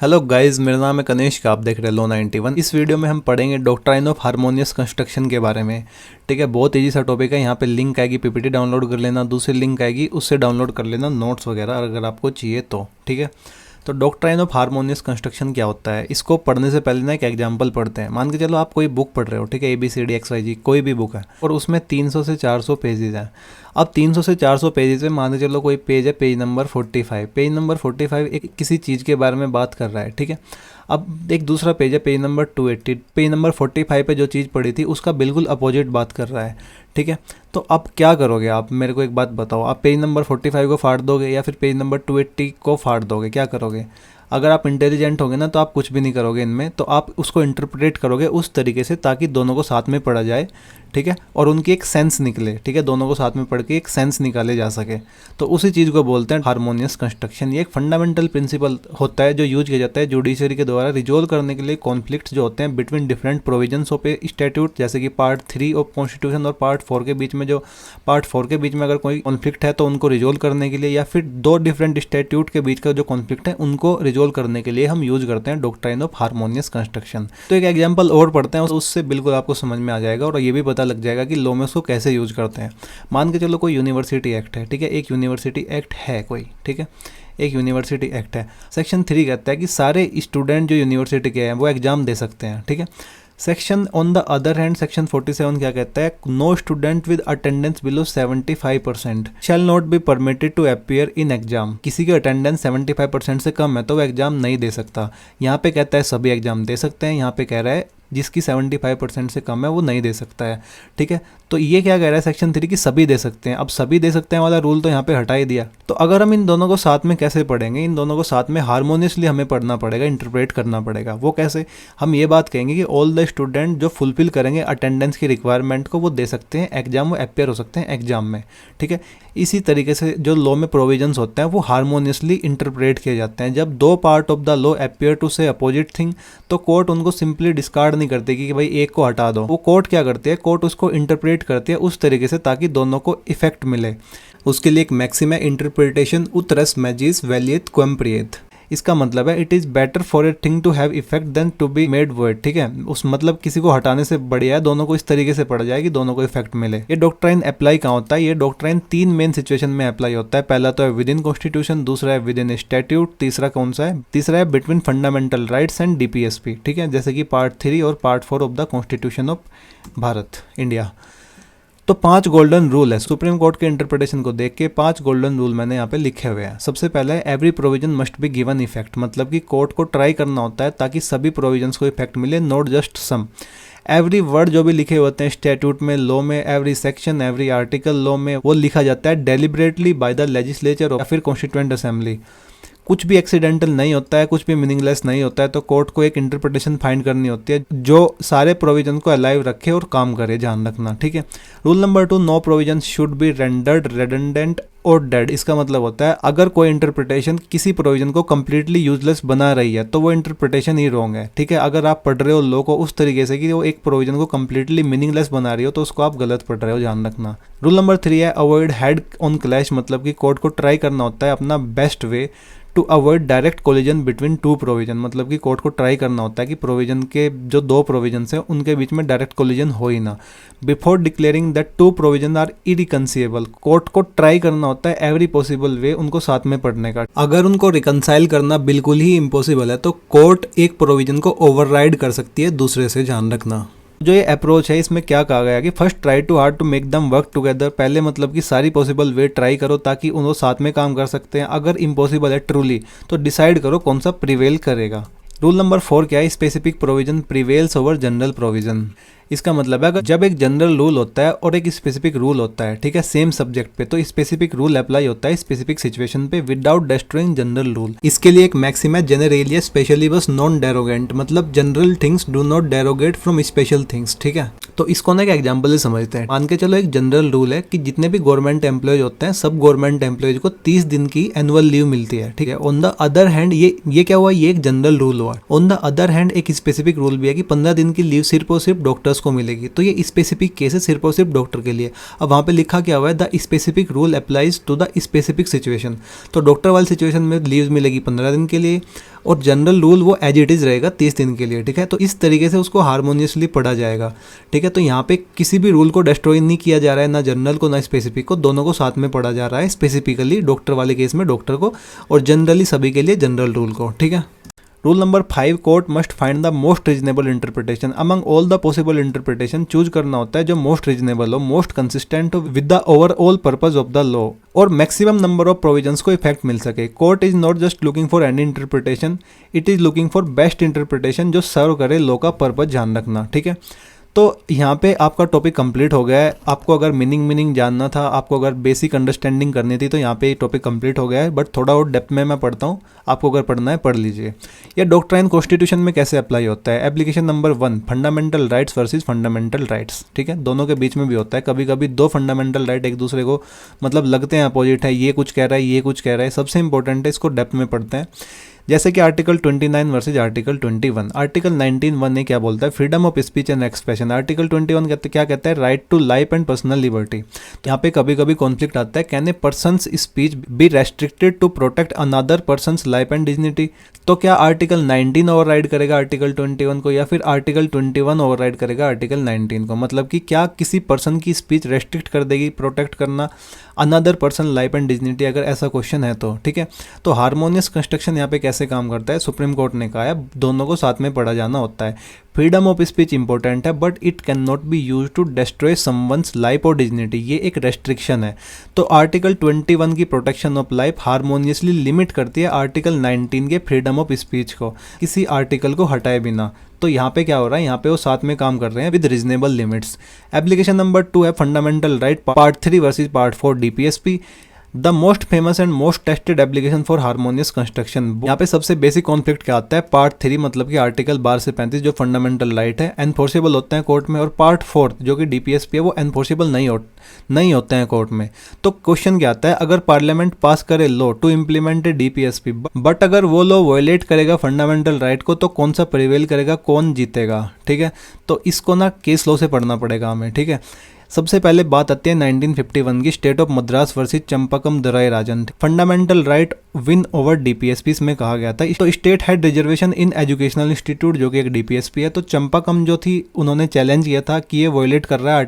Hello guys, मेरा नाम है कनेश का, आप देख रहे हैं लो 91। इस वीडियो में हम पढ़ेंगे डॉक्ट्राइन ऑफ हार्मोनियस कंस्ट्रक्शन के बारे में। ठीक है, बहुत ईजी सा टॉपिक है। यहाँ पे लिंक आएगी, पीपीटी डाउनलोड कर लेना, दूसरी लिंक आएगी उससे डाउनलोड कर लेना नोट्स वगैरह अगर आपको चाहिए तो। ठीक है, तो डॉक्ट्राइन ऑफ हार्मोनियस कंस्ट्रक्शन क्या होता है, इसको पढ़ने से पहले ना एक एग्जांपल पढ़ते हैं। मान के चलो आप कोई बुक पढ़ रहे हो, ठीक है, ABCD XYZ कोई भी बुक है और उसमें 300 से 400 पेजेस हैं। अब 300 से 400 पेजेस में मान के चलो कोई पेज है, पेज नंबर 45। पेज नंबर 45 एक किसी चीज़ के बारे में बात कर रहा है। ठीक है, अब एक दूसरा पेज है, पेज नंबर 280। पेज नंबर 45 पे जो चीज़ पढ़ी थी उसका बिल्कुल अपोजिट बात कर रहा है। ठीक है, तो अब क्या करोगे आप, मेरे को एक बात बताओ, आप पेज नंबर 45 को फाड़ दोगे या फिर पेज नंबर 280 को फाड़ दोगे, क्या करोगे? अगर आप इंटेलिजेंट होगे ना तो आप कुछ भी नहीं करोगे इनमें, तो आप उसको इंटरप्रेट करोगे उस तरीके से ताकि दोनों को साथ में पढ़ा जाए। ठीक है, और उनकी एक सेंस निकले। ठीक है, दोनों को साथ में पढ़ के एक सेंस निकाले जा सके, तो उसी चीज़ को बोलते हैं हार्मोनियस कंस्ट्रक्शन। ये एक फंडामेंटल प्रिंसिपल होता है जो यूज किया जाता है जुडिशरी के द्वारा रिजोल्व करने के लिए कॉन्फ्लिक्ट्स जो होते हैं between different provisions of A statute, जैसे कि पार्ट 3 ऑफ कॉन्स्टिट्यूशन और पार्ट 4 के बीच में। जो पार्ट 4 के बीच में अगर कोई कॉन्फ्लिक्ट है तो उनको रिजोल्व करने के लिए, या फिर दो डिफरेंट स्टैट्यूट के बीच का जो कॉन्फ्लिक्ट है उनको रिजोल्व करने के लिए हम यूज करते हैं डॉक्ट्राइन ऑफ हार्मोनियस कंस्ट्रक्शन। तो एक एग्जांपल और पढ़ते हैं, उससे बिल्कुल आपको समझ में आ जाएगा और ये भी पता लग जाएगा कि लॉ में उसको कैसे यूज करते हैं। मान के चलो कोई यूनिवर्सिटी एक्ट है। ठीक है, एक यूनिवर्सिटी एक्ट है कोई, ठीक है, एक यूनिवर्सिटी एक्ट है। सेक्शन 3 कहता है कि सारे स्टूडेंट जो यूनिवर्सिटी के हैं वो एग्जाम दे सकते हैं। ठीक है, section on the other hand section 47 क्या कहता है? No student with attendance below 75% shall not be permitted to appear in exam. किसी की अटेंडेंस 75% से कम है तो वो एग्जाम नहीं दे सकता। यहाँ पे कहता है सभी एग्जाम दे सकते हैं, यहाँ पे कह रहा है जिसकी 75% से कम है वो नहीं दे सकता है। ठीक है, तो ये क्या कह रहा है सेक्शन 3 की सभी दे सकते हैं। अब सभी दे सकते हैं वाला रूल तो यहाँ पे हटा ही दिया। तो अगर हम इन दोनों को साथ में कैसे पढ़ेंगे, इन दोनों को साथ में हार्मोनियसली हमें पढ़ना पड़ेगा, इंटरप्रेट करना पड़ेगा। वो कैसे? हम ये बात कहेंगे कि ऑल द स्टूडेंट जो फुलफिल करेंगे अटेंडेंस की रिक्वायरमेंट को वो दे सकते हैं एग्जाम, वो अपेयर हो सकते हैं एग्जाम में। ठीक है, इसी तरीके से जो लॉ में प्रोविजंस होते हैं वो हार्मोनियसली इंटरप्रेट किए जाते हैं। जब दो part of the law appear to say opposite thing तो कोर्ट उनको सिंपली डिस्कार्ड नहीं करती कि भाई एक को हटा दो। वो कोर्ट क्या करती है, कोर्ट उसको इंटरप्रेट करती है उस तरीके से ताकि दोनों को इफेक्ट मिले। उसके लिए एक मैक्सिम है, इंटरप्रिटेशन उत रेस मैजिस वैलियत क्वेम्प्रिएट। इसका मतलब है it is better for a thing to have effect than to be made void. ठीक है, उस मतलब किसी को हटाने से बढ़िया है दोनों को इस तरीके से पढ़ा जाए कि दोनों को इफेक्ट मिले। ये डॉक्ट्राइन अप्लाई कहाँ होता है? ये डॉक्ट्राइन 3 मेन सिचुएशन में अप्लाई होता है। पहला तो है विद इन कॉन्स्टिट्यूशन, दूसरा है विद इन स्टैट्यूट, तीसरा कौन सा है? तीसरा है between fundamental rights and DPSP। ठीक है, जैसे कि पार्ट 3 और part 4 of the constitution of Bharat India. तो 5 गोल्डन रूल है सुप्रीम कोर्ट के इंटरप्रिटेशन को देख के। 5 गोल्डन रूल मैंने यहाँ पे लिखे हुए हैं। सबसे पहला है every provision must be given effect, मतलब कि कोर्ट को ट्राई करना होता है ताकि सभी प्रोविजंस को इफेक्ट मिले, not just some. Every word जो भी लिखे होते हैं स्टैट्यूट में, लॉ में, every section, every article law में, वो लिखा जाता है डेलिबरेटली बाय द लेजिस्लेचर या फिर कॉन्स्टिट्यूएंट असेंबली। कुछ भी एक्सीडेंटल नहीं होता है, कुछ भी मीनिंगलेस नहीं होता है, तो कोर्ट को एक इंटरप्रिटेशन फाइंड करनी होती है जो सारे प्रोविजन को अलाइव रखे और काम करे, ध्यान रखना। ठीक है, rule number 2, no provision should be rendered redundant और डेड। इसका मतलब होता है अगर कोई इंटरप्रिटेशन किसी प्रोविजन को कंप्लीटली यूजलेस बना रही है तो वो इंटरप्रिटेशन ही रॉन्ग है। ठीक है, अगर आप पढ़ रहे हो लॉ को उस तरीके से कि वो एक प्रोविजन को कंप्लीटली मीनिंगलेस बना रही हो तो उसको आप गलत पढ़ रहे हो, ध्यान रखना। रूल नंबर 3 है अवॉइड हेड ऑन क्लैश, मतलब कि कोर्ट को ट्राई करना होता है अपना best way to avoid direct collision between 2 provision, मतलब कि कोर्ट को ट्राई करना होता है कि प्रोविजन के जो 2 प्रोविजन हैं उनके बीच में डायरेक्ट कोलिजन हो ही ना। Before declaring that 2 provision are irreconcilable, court को ट्राई करना होता है एवरी पॉसिबल वे उनको साथ में पढ़ने का। अगर उनको रिकंसाइल करना बिल्कुल ही इम्पॉसिबल है तो कोर्ट एक प्रोविजन को ओवरराइड कर सकती है दूसरे से, ध्यान रखना। जो ये अप्रोच है इसमें क्या कहा गया कि first try to hard to make them work together. पहले मतलब कि सारी पॉसिबल वे ट्राई करो ताकि उन्हों साथ में काम कर सकते हैं। अगर इम्पॉसिबल है ट्रूली तो डिसाइड करो कौन सा प्रिवेल करेगा। रूल नंबर 4 क्या है? Specific provision prevails over general provision. इसका मतलब है अगर जब एक जनरल रूल होता है और एक स्पेसिफिक रूल होता है, ठीक है, सेम सब्जेक्ट पे, तो स्पेसिफिक रूल अप्लाई होता है स्पेसिफिक सिचुएशन पे विदाउट डिस्ट्रॉइंग जनरल रूल। इसके लिए एक मैक्सिम है जेनरेलिया स्पेशली बस नॉन डेरोगेंट, मतलब general things do not derogate from special things. ठीक है, तो इसको ना एक एग्जांपल से समझते हैं। मान के चलो एक जनरल रूल है कि जितने भी गवर्नमेंट एम्प्लॉयज होते हैं सब गवर्नमेंट एम्प्लॉयज को 30 दिन की एनुअल लीव मिलती है। ठीक है, ऑन द अदर हैंड ये क्या हुआ, ये एक जनरल रूल हुआ। ऑन द अदर हैंड एक स्पेसिफिक रूल भी है कि 15 दिन की लीव सिर्फ और सिर्फ डॉक्टर्स उसको मिलेगी। तो ये स्पेसिफिक केस है सिर्फ और सिर्फ डॉक्टर के लिए। अब वहाँ पे लिखा क्या हुआ है, the specific rule applies to the specific situation. तो डॉक्टर वाली सिचुएशन में लीव मिलेगी 15 दिन के लिए, और जनरल रूल वो एज इट इज़ रहेगा 30 दिन के लिए, ठीक है। तो इस तरीके से उसको हारमोनियसली पढ़ा जाएगा, ठीक है। तो यहाँ पे किसी भी रूल को डिस्ट्रॉय नहीं किया जा रहा है, ना जनरल को ना स्पेसिफिक को, दोनों को साथ में पढ़ा जा रहा है। स्पेसिफिकली डॉक्टर वाले केस में डॉक्टर को, और जनरली सभी के लिए जनरल रूल को, ठीक है। Rule number 5, court must find the most reasonable interpretation among all the possible interpretation. Choose करना होता है जो मोस्ट रीजनेबल हो, मोस्ट कंसिस्टेंट हो with the overall purpose of the law, और मैक्सिमम नंबर ऑफ प्रोविजंस को इफेक्ट मिल सके। Court is not just looking for any interpretation, it is looking for best interpretation जो सर्व करे लॉ का purpose, ध्यान रखना, ठीक है। तो यहाँ पे आपका टॉपिक कंप्लीट हो गया है। आपको अगर मीनिंग जानना था, आपको अगर बेसिक अंडरस्टैंडिंग करनी थी, तो यहाँ पे टॉपिक कंप्लीट हो गया है। बट थोड़ा और डेप्थ में मैं पढ़ता हूँ, आपको अगर पढ़ना है पढ़ लीजिए। यह डॉक्ट्राइन कॉन्स्टिट्यूशन में कैसे अप्लाई होता है। Application number 1, fundamental rights versus fundamental rights, ठीक है। दोनों के बीच में भी होता है, कभी कभी दो फंडामेंटल राइट एक दूसरे को मतलब लगते हैं अपोजिट है, ये कुछ कह रहा है ये कुछ कह रहा है। सबसे इंपॉर्टेंट है, इसको डेप्थ में पढ़ते हैं। जैसे कि आर्टिकल 29 वर्सेज आर्टिकल 21। आर्टिकल 19(1) ने क्या बोलता है, freedom of speech and expression. Article 21 क्या कहता है, right to life and personal liberty. यहाँ पे कभी कभी कॉन्फ्लिक्ट आता है, can a person's speech be restricted to protect another person's life and dignity. तो क्या आर्टिकल 19 ओवरराइड करेगा आर्टिकल 21 को, या फिर आर्टिकल 21 ओवरराइड करेगा आर्टिकल 19 को। मतलब कि क्या किसी पर्सन की स्पीच रेस्ट्रिक्ट कर देगी प्रोटेक्ट करना another person life and dignity, अगर ऐसा क्वेश्चन है तो, ठीक है। तो हार्मोनियस कंस्ट्रक्शन यहाँ पे कैसे काम करता है, सुप्रीम कोर्ट ने कहा है दोनों को साथ में पढ़ा जाना होता है। फ्रीडम ऑफ स्पीच इंपॉर्टेंट है, but it can not be use to destroy someone's life और डिग्निटी, ये एक रेस्ट्रिक्शन है। तो आर्टिकल 21 की protection of life harmoniously limit करती है आर्टिकल 19 के फ्रीडम ऑफ स्पीच को, किसी आर्टिकल को हटाए बिना। तो यहाँ पे क्या हो रहा है, यहाँ पे वो साथ में काम कर रहे हैं with reasonable limits. Application number 2 है fundamental right part 3 versus part 4 DPSP. The most famous and most tested application for harmonious construction. यहाँ पे सबसे बेसिक कॉन्फ्लिक्ट क्या आता है, पार्ट 3 मतलब कि आर्टिकल 12 से 35 जो फंडामेंटल राइट है एनफोर्सेबल होते हैं कोर्ट में, और पार्ट 4 जो कि डीपीएसपी है वो एनफोर्सेबल नहीं होते हैं कोर्ट में। तो क्वेश्चन क्या आता है, अगर पार्लियामेंट पास करे law to implement DPSP, but अगर वो लॉ वायलेट करेगा फंडामेंटल राइट को, तो कौन सा प्रिवेल करेगा, कौन जीतेगा, ठीक है। तो इसको ना केस लॉ से पढ़ना पड़ेगा हमें, ठीक है। सबसे पहले बात आती है 1951 की, state of Madras versus Champakam Dorairajan. Fundamental right win over DPSP इसमें कहा गया था। तो state had reservation in educational institute जो कि एक डीपीएसपी है। तो चंपाकम जो थी उन्होंने चैलेंज किया था कि ये वायलेट कर रहा है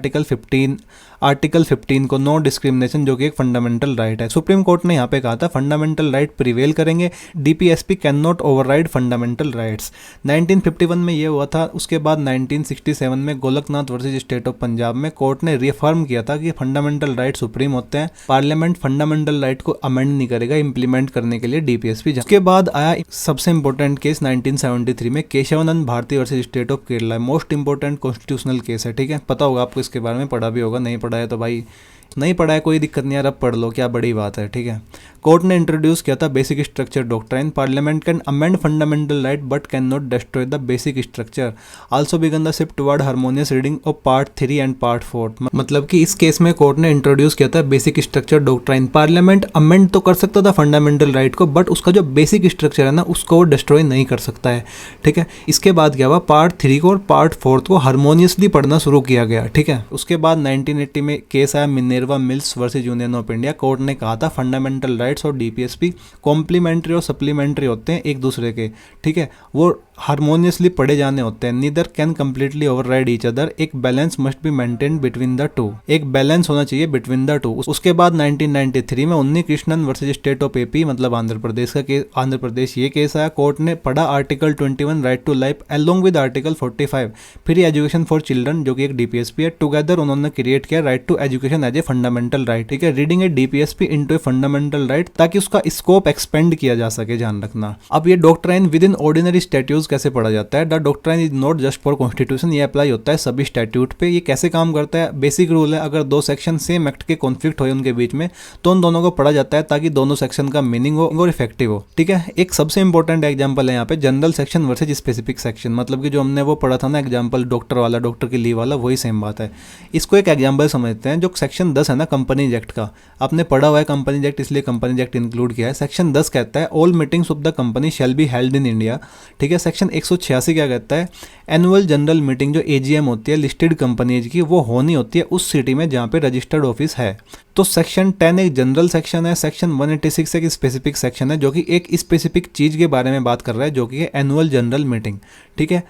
आर्टिकल 15 को, नो डिस्क्रिमिनेशन, जो कि एक फंडामेंटल राइट है। सुप्रीम कोर्ट ने यहाँ पे कहा था फंडामेंटल राइट प्रिवेल करेंगे, DPSP can not override fundamental rights. 1951 में ये हुआ था। उसके बाद 1967 में Golaknath versus state of Punjab में कोर्ट ने रिफर्म किया था कि फंडामेंटल राइट सुप्रीम होते हैं, पार्लियामेंट फंडामेंटल राइट को अमेंड नहीं करेगा इंप्लीमेंट करने के लिए डीपीएसपी। उसके बाद आया सबसे इंपॉर्टेंट केस 1973 में Kesavananda Bharati versus state of Kerala. Most important constitutional case है, ठीक है। पता होगा आपको, इसके बारे में पढ़ा भी होगा, नहीं पढ़ा है तो भाई नहीं पढ़ा है कोई दिक्कत नहीं यार, अब पढ़ लो, क्या बड़ी बात है, ठीक है। कोर्ट ने इंट्रोड्यूस किया था basic structure doctrine. Parliament can amend fundamental right but can not destroy the basic structure. Also began the shift toward harmonious reading of part 3 and part 4। मतलब कि इस केस में कोर्ट ने इंट्रोड्यूस किया था basic structure doctrine. Parliament amend तो कर सकता था फंडामेंटल राइट को, बट उसका जो बेसिक स्ट्रक्चर है ना उसको वो डिस्ट्रॉय नहीं कर सकता है, ठीक है। इसके बाद क्या हुआ, पार्ट 3 को और पार्ट 4 को हार्मोनियसली पढ़ना शुरू किया गया, ठीक है। उसके बाद 1980 में केस आया Minerva Mills versus union of India. Court ने कहा था फंडामेंटल राइट्स और डीपीएसपी कॉम्प्लीमेंट्री और सप्लीमेंट्री होते हैं एक दूसरे के, ठीक है। वो हार्मोनियसली पढ़े जाने होते हैं, neither can completely override each other. एक balance must be maintained between the two, एक बैलेंस होना चाहिए बिटवीन द टू। उसके बाद 1993 में उन्नी Krishnan versus state of AP मतलब आंध्र प्रदेश का केस, आंध्र प्रदेश ये केस आया। कोर्ट ने पढ़ा article 21 right to life along with article 45 free education for children जो कि एक डीपीएसपी है। टुगेदर उन्होंने क्रिएट किया right to education as a fundamental right, ठीक है। Reading a DPSP into a fundamental right ताकि उसका स्कोप एक्सपेंड किया जा सके, ध्यान रखना। अब ये doctrine with in ordinary statutes कैसे पढ़ा जाता है। The doctrine is not just for constitution, ये अप्लाई होता है सभी स्टैट्यूट पे। ये कैसे काम करता है, बेसिक रूल है, अगर दो सेक्शन सेम एक्ट के कॉन्फ्लिक्ट हो उनके बीच में तो उन दोनों को पढ़ा जाता है ताकि दोनों सेक्शन का मीनिंग हो और इफेक्टिव हो, ठीक है। एक सबसे इंपॉर्टेंट एग्जांपल है यहाँ पे general section versus specific section. मतलब कि जो हमने वो पढ़ा था ना एग्जांपल डॉक्टर वाला, डॉक्टर की लीव वाला, वही सेम बात है। इसको एक एग्जांपल समझते हैं। जो सेक्शन 10 है ना कंपनी एक्ट का, आपने पढ़ा हुआ है कंपनी एक्ट, इसलिए कंपनी एक्ट इंक्लूड किया है। सेक्शन 10 कहता है all meetings of the company shall be held in India, ठीक है। सेक्शन 186 क्या कहता है, एनुअल जनरल मीटिंग जो एजीएम होती है लिस्टेड कंपनीज की, वो होनी होती है उस सिटी में जहाँ पे रजिस्टर्ड ऑफिस है। तो सेक्शन 10 एक जनरल सेक्शन है, सेक्शन 186 एक स्पेसिफिक सेक्शन है जो कि एक स्पेसिफिक चीज़ के बारे में बात कर रहा है, जो कि है एनुअल जनरल मीटिंग, ठीक है।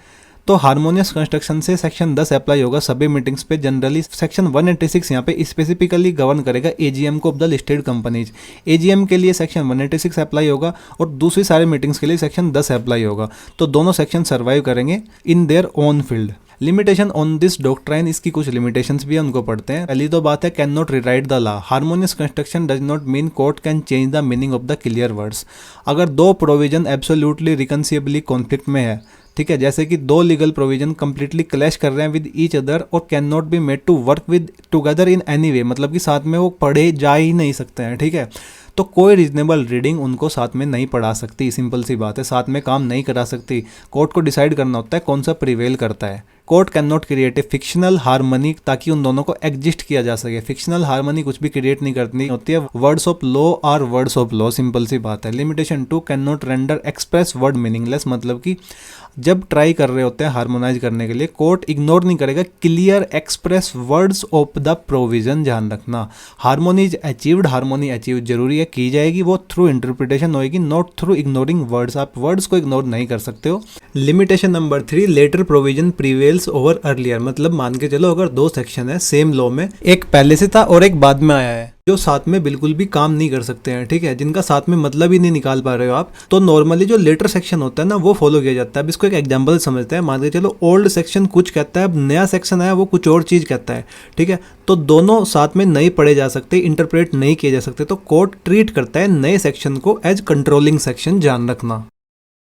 तो हार्मोनियस कंस्ट्रक्शन से सेक्शन 10 अप्लाई होगा सभी मीटिंग्स पे जनरली। सेक्शन 186 यहाँ पे स्पेसिफिकली गवर्न करेगा एजीएम को of the listed companies. AGM के लिए सेक्शन 186 अप्लाई होगा और दूसरी सारे मीटिंग्स के लिए सेक्शन 10 अप्लाई होगा। तो दोनों सेक्शन सर्वाइव करेंगे in their own field. Limitation on this doctrine, इसकी कुछ लिमिटेशंस भी है, उनको पढ़ते हैं। पहली तो बात है can not rewrite the law. Harmonious construction does not mean court can change the meaning of the clear words. अगर दो प्रोविजन एब्सोल्युटली रिकन्सिएबली कॉन्फ्लिक्ट में है, ठीक है, जैसे कि दो लीगल प्रोविजन कंप्लीटली क्लैश कर रहे हैं विद ईच अदर और can not be made to work with together in any way, मतलब कि साथ में वो पढ़े जा ही नहीं सकते हैं, ठीक है। तो कोई रीजनेबल रीडिंग उनको साथ में नहीं पढ़ा सकती, सिंपल सी बात है, साथ में काम नहीं करा सकती। कोर्ट को डिसाइड करना होता है कौन सा प्रिवेल करता है। Court can not create a fictional harmony, ताकि उन दोनों को एग्जिस्ट किया जा सके। फिक्शनल हार्मनी कुछ भी क्रिएट नहीं करनी होती है। Words of law are words of law, simple सी बात है। Limitation 2 can not render express word meaningless, मतलब कि जब ट्राई कर रहे होते हैं हार्मोनाइज करने के लिए, कोर्ट इग्नोर नहीं करेगा clear express words of the provision. ध्यान रखना, harmony is achieved, harmony achieve जरूरी है, की जाएगी, वो थ्रू इंटरप्रिटेशन होएगी, नॉट थ्रू इग्नोरिंग वर्ड्स। आप वर्ड्स को इग्नोर नहीं कर सकते हो। Limitation number 3, later provision prevails over earlier, मतलब मान के चलो अगर दो सेक्शन है सेम लॉ में, एक पहले से था और एक बाद में आया है, जो साथ में बिल्कुल भी काम नहीं कर सकते हैं, ठीक है, जिनका साथ में मतलब ही नहीं निकाल पा रहे हो आप, तो नॉर्मली जो लेटर सेक्शन होता है ना वो फॉलो किया जाता है। अब इसको एक एग्जांपल समझते हैं। मान के चलो ओल्ड सेक्शन कुछ कहता है, अब नया सेक्शन आया वो कुछ और चीज कहता है, ठीक है। तो दोनों साथ में नहीं पढ़े जा सकते, इंटरप्रेट नहीं किए जा सकते, तो कोर्ट ट्रीट करता है नए सेक्शन को एज कंट्रोलिंग सेक्शन, ध्यान रखना।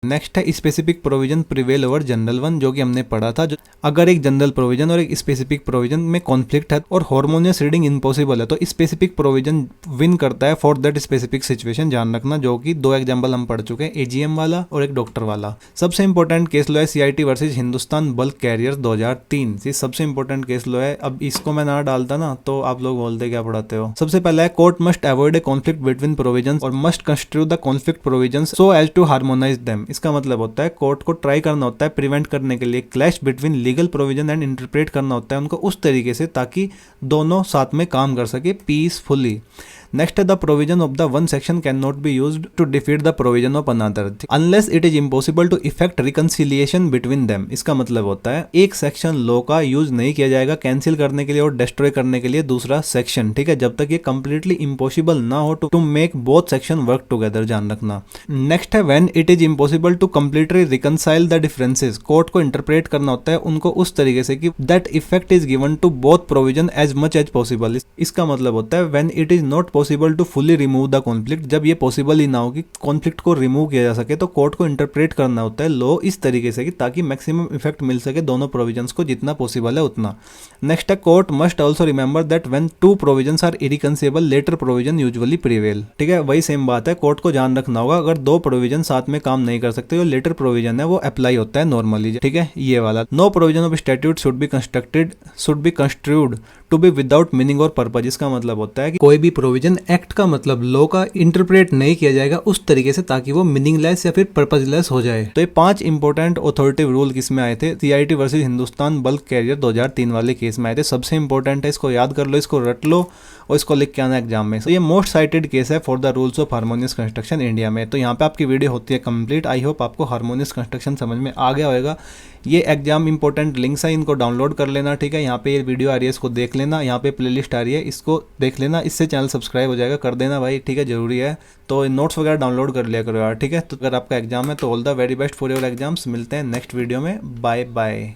नेक्स्ट है specific provision prevail over general one, जो कि हमने पढ़ा था। जो अगर एक जनरल प्रोविजन और एक स्पेसिफिक प्रोविजन में कॉन्फ्लिक्ट है और हार्मोनियस रीडिंग इम्पॉसिबल है, तो स्पेसिफिक प्रोविजन विन करता है फॉर दैट स्पेसिफिक सिचुएशन, ध्यान रखना। जो कि दो एग्जांपल हम पढ़ चुके हैं, एजीएम वाला और एक डॉक्टर वाला। सबसे इंपॉर्टेंट केस लो है CIT versus Hindustan bulk carrier 2003, ये सबसे इंपॉर्टेंट केस लो है। अब इसको मैं ना डालता ना तो आप लोग बोलते क्या पढ़ाते हो। सबसे पहला है court must avoid a conflict between provision और must construct the conflict provision so as to harmonise them. इसका मतलब होता है कोर्ट को ट्राई करना होता है प्रिवेंट करने के लिए clash between legal provision and interpret करना होता है उनको उस तरीके से ताकि दोनों साथ में काम कर सके पीसफुली। नेक्स्ट है the provision of the one section can not be used to defeat the provision of another unless it is impossible to effect reconciliation between them. इसका मतलब होता है एक सेक्शन लॉ का यूज नहीं किया जाएगा कैंसिल करने के लिए और डिस्ट्रॉय करने के लिए दूसरा सेक्शन, ठीक है, जब तक ये कंप्लीटली इम्पॉसिबल ना हो to make both section work together, ध्यान रखना। नेक्स्ट है when it is impossible to completely reconcile the differences. Court को इंटरप्रेट करना होता है उनको उस तरीके से कि that effect is given to both provision as much as possible. इसका मतलब होता है when it is not possible to fully remove the conflict, जब ये पॉसिबल ही ना हो कि कॉन्फ्लिक्ट को रिमूव किया जा सके, तो कोर्ट को इंटरप्रेट करना होता है लॉ इस तरीके से कि ताकि मैक्सिमम इफेक्ट मिल सके दोनों प्रोविजंस को, जितना पॉसिबल है उतना। नेक्स्ट है court must also remember that when two provisions are irreconcilable later provision usually prevail, ठीक है, वही सेम बात है। कोर्ट को ध्यान रखना होगा अगर दो प्रोविजन साथ में काम नहीं कर सकते, जो लेटर प्रोविजन है वो अप्लाई होता है नॉर्मली, ठीक है, ये वाला। No provision of statute should be construed to be without meaning और पर्पज। इसका मतलब होता है कि कोई भी प्रोविजन एक्ट का मतलब लॉ का इंटरप्रेट नहीं किया जाएगा उस तरीके से ताकि वो मीनिंगलेस या फिर पर्पजलेस हो जाए। तो ये 5 इंपॉर्टेंट ऑथोरिटेटिव रूल किसमें आए थे? CIT versus Hindustan bulk carrier 2003 वाले केस में आए थे। सबसे इंपॉर्टेंट है, इसको याद कर लो, इसको रट लो और इसको लिख के आना एग्जाम में। तो ये मोस्ट साइटेड केस है for the rules of harmonious construction India में। तो यहाँ पे आपकी वीडियो होती है कंप्लीट। आई होप आपको हार्मोनियस कंस्ट्रक्शन समझ में आ गया होगा। ये एग्जाम इंपॉर्टेंट लिंक्स है, इनको डाउनलोड कर लेना, ठीक है। यहाँ पे ये वीडियो आ रही है, इसको देख लेना, यहाँ पे प्लेलिस्ट आ रही है, इसको देख लेना, इससे चैनल सब्सक्राइब हो जाएगा, कर देना भाई, ठीक है, जरूरी है। तो नोट्स वगैरह डाउनलोड कर लिया करो यार, ठीक है। तो अगर आपका एग्जाम है तो all the very best for your exams. मिलते हैं नेक्स्ट वीडियो में, बाय बाय।